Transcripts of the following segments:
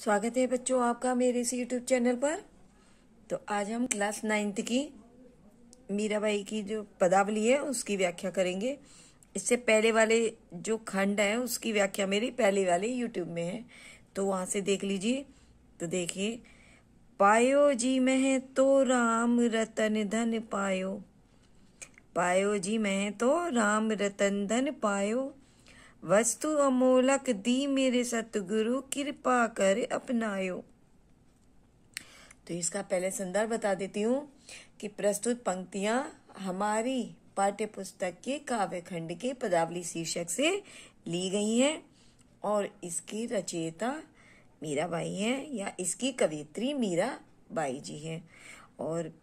स्वागत है बच्चों आपका मेरे इस यूट्यूब चैनल पर। तो आज हम क्लास 9th की मीराबाई की जो पदावली है उसकी व्याख्या करेंगे। इससे पहले वाले जो खंड है उसकी व्याख्या मेरी पहले वाले यूट्यूब में है, तो वहां से देख लीजिए। तो देखिए, पायो जी में तो राम रतन धन पायो, पायो जी में तो राम रतन धन पायो, वस्तु अमोलक दी मेरे सतगुरु कृपा कर अपनायो। तो इसका पहले संदर्भ बता देती हूँ कि प्रस्तुत पंक्तियां हमारी पाठ्य पुस्तक के काव्य खंड के पदावली शीर्षक से ली गई हैं और इसकी रचयिता मीराबाई है या इसकी कवियत्री मीराबाई जी है। और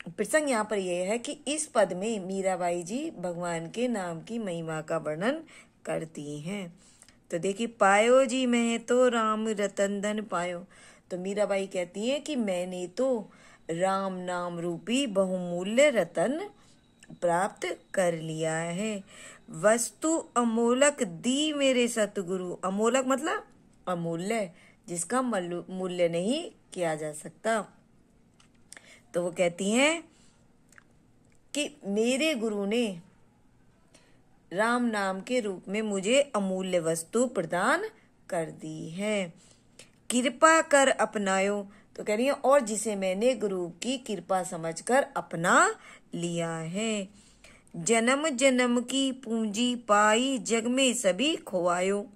प्रसंग यहाँ पर यह है कि इस पद में मीराबाई जी भगवान के नाम की महिमा का वर्णन करती हैं। तो देखिए, पायो जी मैं तो राम रतन धन पायो। तो मीराबाई कहती हैं कि मैंने तो राम नाम रूपी बहुमूल्य रतन प्राप्त कर लिया है। वस्तु अमोलक दी मेरे सतगुरु, अमोलक मतलब अमूल्य, जिसका मूल्य नहीं किया जा सकता। तो वो कहती हैं कि मेरे गुरु ने राम नाम के रूप में मुझे अमूल्य वस्तु प्रदान कर दी है। कृपा कर अपनायो, तो कह रही है और जिसे मैंने गुरु की कृपा समझकर अपना लिया है। जन्म जन्म की पूंजी पाई जग में सभी खोवायो।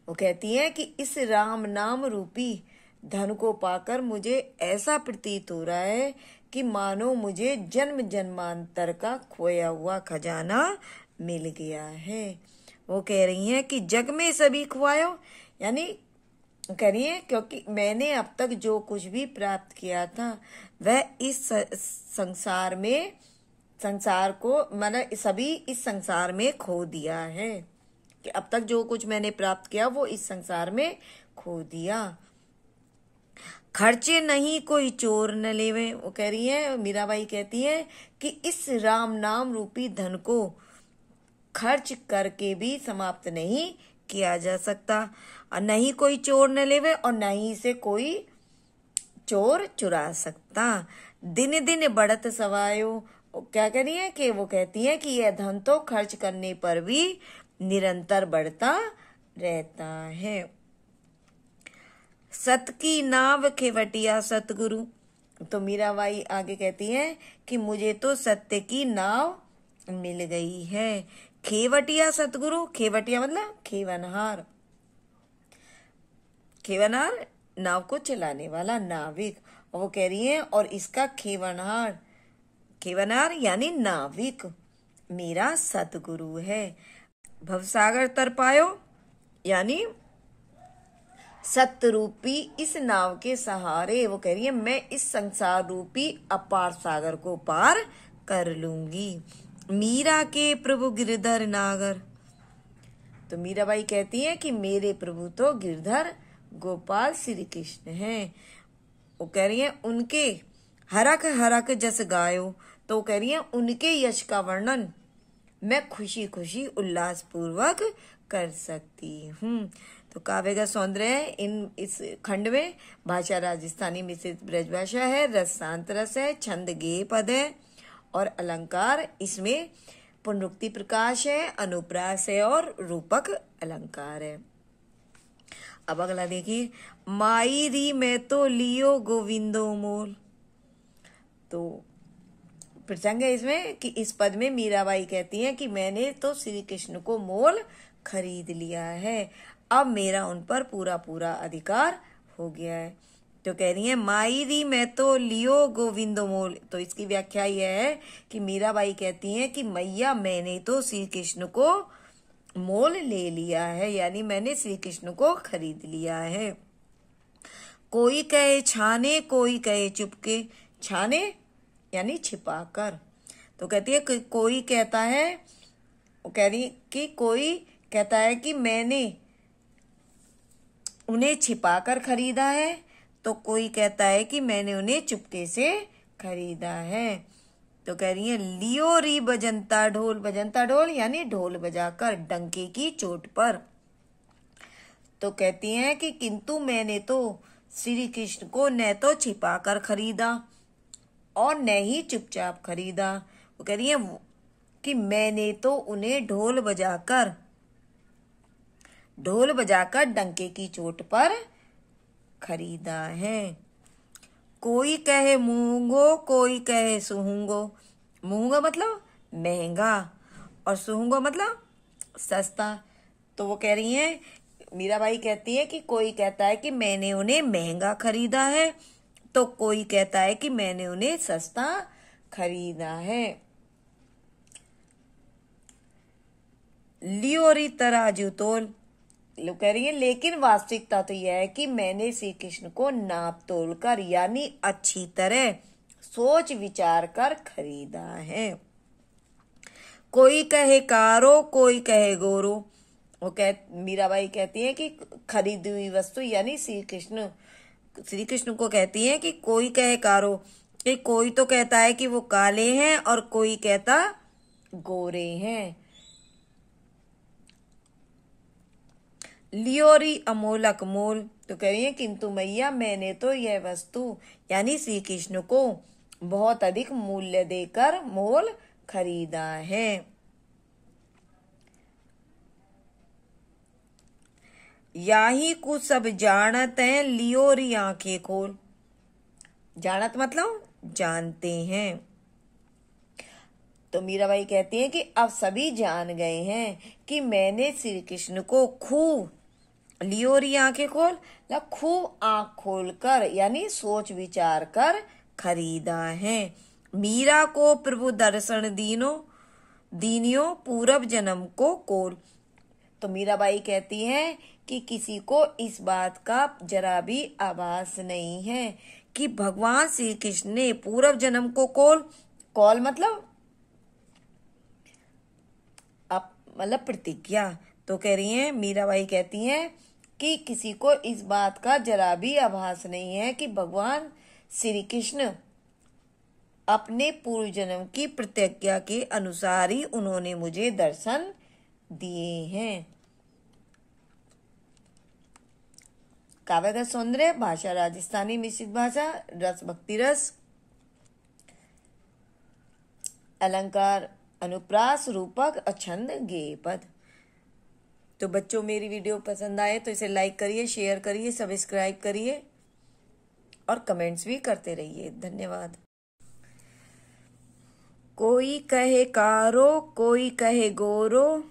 वो कहती है कि इस राम नाम रूपी धन को पाकर मुझे ऐसा प्रतीत हो रहा है कि मानो मुझे जन्म जन्मांतर का खोया हुआ खजाना मिल गया है। वो कह रही हैं कि जग में सभी खुआयो, यानी कह रही है क्योंकि मैंने अब तक जो कुछ भी प्राप्त किया था वह इस संसार को मतलब सभी इस संसार में खो दिया है, कि अब तक जो कुछ मैंने प्राप्त किया वो इस संसार में खो दिया। खर्चे नहीं कोई चोर न लेवे। वो कह रही है, मीराबाई कहती है कि इस राम नाम रूपी धन को खर्च करके भी समाप्त नहीं किया जा सकता, और नहीं कोई चोर न लेवे और नहीं से कोई चोर चुरा सकता। दिन दिन बढ़त सवायो। क्या कह रही है कि वो कहती है कि यह धन तो खर्च करने पर भी निरंतर बढ़ता रहता है। सत की नाव खेवटिया सतगुरु। तो मीराबाई आगे कहती है कि मुझे तो सत्य की नाव मिल गई है। खेवटिया सतगुरु, खेवटिया मतलब खेवनहार, खेवनहार नाव को चलाने वाला नाविक। और वो कह रही है और इसका खेवनहार, खेवनहार यानी नाविक मेरा सतगुरु है। भवसागर तर पायो, यानी सत्य रूपी इस नाव के सहारे वो कह रही है मैं इस संसार रूपी अपार सागर को पार कर लूंगी। मीरा के प्रभु गिरधर नागर। तो मीराबाई कहती है कि मेरे प्रभु तो गिरधर गोपाल श्री कृष्ण हैं। वो कह रही है उनके हरक हरक जस गायो। तो वो कह रही है उनके यश का वर्णन मैं खुशी खुशी उल्लास पूर्वक कर सकती हूँ। तो काव्य का सौंदर्य इस खंड में भाषा राजस्थानी मिश्रित ब्रजभाषा है, रस शांत रस है, छंद गेय पद है और अलंकार इसमें पुनरुक्ति प्रकाश है, अनुप्रास है और रूपक अलंकार है। अब अगला देखिए, माई री मैं तो लियो गोविंदो मोल। तो प्रसंग है इसमें कि इस पद में मीराबाई कहती हैं कि मैंने तो श्री कृष्ण को मोल खरीद लिया है, अब मेरा उन पर पूरा पूरा अधिकार हो गया है। तो कह रही है माई री मैं तो लियो गोविंदो मोल। तो इसकी व्याख्या यह है कि मीराबाई कहती हैं कि मैया मैंने तो श्री कृष्ण को मोल ले लिया है, यानी मैंने श्री कृष्ण को खरीद लिया है। कोई कहे छाने कोई कहे चुपके, छाने यानी छिपाकर। तो कहती है कोई कहता है, वो कह रही कि कोई कहता है कि मैंने उन्हें छिपाकर खरीदा है, तो कोई कहता है कि मैंने उन्हें चुपके से खरीदा है। तो कह रही है लियो री बजंता ढोल, बजंता ढोल यानी ढोल बजाकर डंके की चोट पर। तो कहती हैं कि किंतु मैंने तो श्री कृष्ण को न तो छिपा कर खरीदा और न ही चुपचाप खरीदा। वो कह रही है कि मैंने तो उन्हें ढोल बजाकर डंके की चोट पर खरीदा है। कोई कहे मूंगो कोई कहे सुहूंगो। मूंगो मतलब महंगा और सुहूंगो मतलब सस्ता। तो वो कह रही हैं, मीराबाई कहती है कि कोई कहता है कि मैंने उन्हें महंगा खरीदा है, तो कोई कहता है कि मैंने उन्हें सस्ता खरीदा है। लियोरी तराजू तोल। लोग कह रही है लेकिन वास्तविकता तो यह है कि मैंने श्री कृष्ण को नाप तोल कर यानी अच्छी तरह सोच विचार कर खरीदा है। कोई कहे कारो कोई कहे गोरो। मीराबाई कहती है कि खरीदी हुई वस्तु यानी श्री कृष्ण को कहती है कि कोई कहे कारो, कि कोई तो कहता है कि वो काले हैं और कोई कहता गोरे हैं। लियोरी अमोलक मोल। तो कह रही है किंतु मैया मैंने तो यह वस्तु यानी श्री कृष्ण को बहुत अधिक मूल्य देकर मोल खरीदा है। याही कुछ सब जानत हैं लियोरी आंखें खोल। जानत मतलब जानते हैं। तो मीराबाई कहती है कि अब सभी जान गए हैं कि मैंने श्री कृष्ण को खूब, लियोरी आंखें खोल, खूब आंख खोल कर यानी सोच विचार कर खरीदा है। मीरा को प्रभु दर्शन दीनियो पूर्व जन्म को कोल। तो मीराबाई कहती हैं कि किसी को इस बात का जरा भी आभास नहीं है कि भगवान श्री कृष्ण ने पूर्व जन्म को कौल मतलब प्रतिज्ञा। तो कह रही हैं, मीराबाई कहती हैं कि किसी को इस बात का जरा भी आभास नहीं है कि भगवान श्री कृष्ण अपने पूर्व जन्म की प्रतिज्ञा के अनुसार ही उन्होंने मुझे दर्शन दिए हैं। काव्य का सौंदर्य, भाषा राजस्थानी मिश्रित भाषा, रस भक्ति रस, अलंकार अनुप्रास, रूपक, छंद, गेय पद। तो बच्चों मेरी वीडियो पसंद आए तो इसे लाइक करिए, शेयर करिए, सब्सक्राइब करिए और कमेंट्स भी करते रहिए। धन्यवाद। कोई कहे कारो कोई कहे गोरो,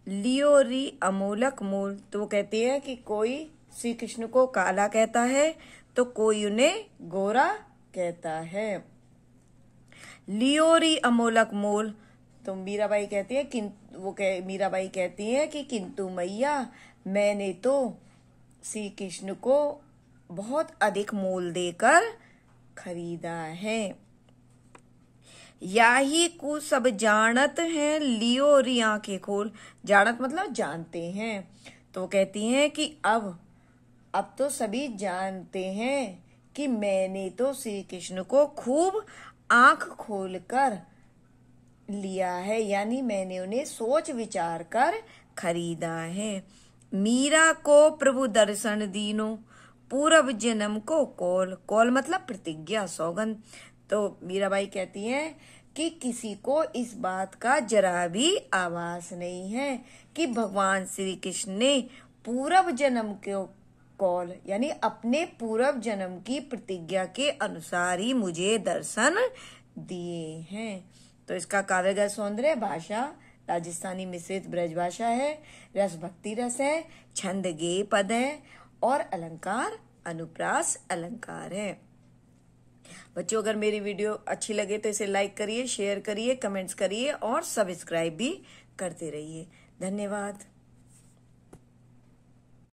लियोरी अमोलक मोल। तो वो कहती है कि कोई श्री कृष्ण को काला कहता है तो कोई उन्हें गोरा कहता है। लियोरी अमोलक मोल। तो मीराबाई कहती है मीराबाई कहती है कि किंतु मैया मैंने तो श्री कृष्ण को बहुत अधिक मोल देकर खरीदा है। याही को सब जानत हैं लियोरी आंखें खोल। जानत मतलब जानते हैं। तो वो कहती हैं कि अब तो सभी जानते हैं कि मैंने तो श्री कृष्ण को खूब आंख खोलकर लिया है यानी मैंने उन्हें सोच विचार कर खरीदा है। मीरा को प्रभु दर्शन दीनो पूर्व जन्म को कौल मतलब प्रतिज्ञा, सौगंध। तो मीराबाई कहती हैं कि किसी को इस बात का जरा भी आभास नहीं है कि भगवान श्री कृष्ण ने पूर्व जन्म को कौल यानी अपने पूर्व जन्म की प्रतिज्ञा के अनुसार ही मुझे दर्शन दिए हैं। तो इसका काव्यगत सौंदर्य, भाषा राजस्थानी मिश्रित ब्रज भाषा है, रस भक्ति रस है, छंद गेय पद है और अलंकार अनुप्रास अलंकार है। बच्चों अगर मेरी वीडियो अच्छी लगे तो इसे लाइक करिए, शेयर करिए, कमेंट्स करिए और सब्सक्राइब भी करते रहिए। धन्यवाद।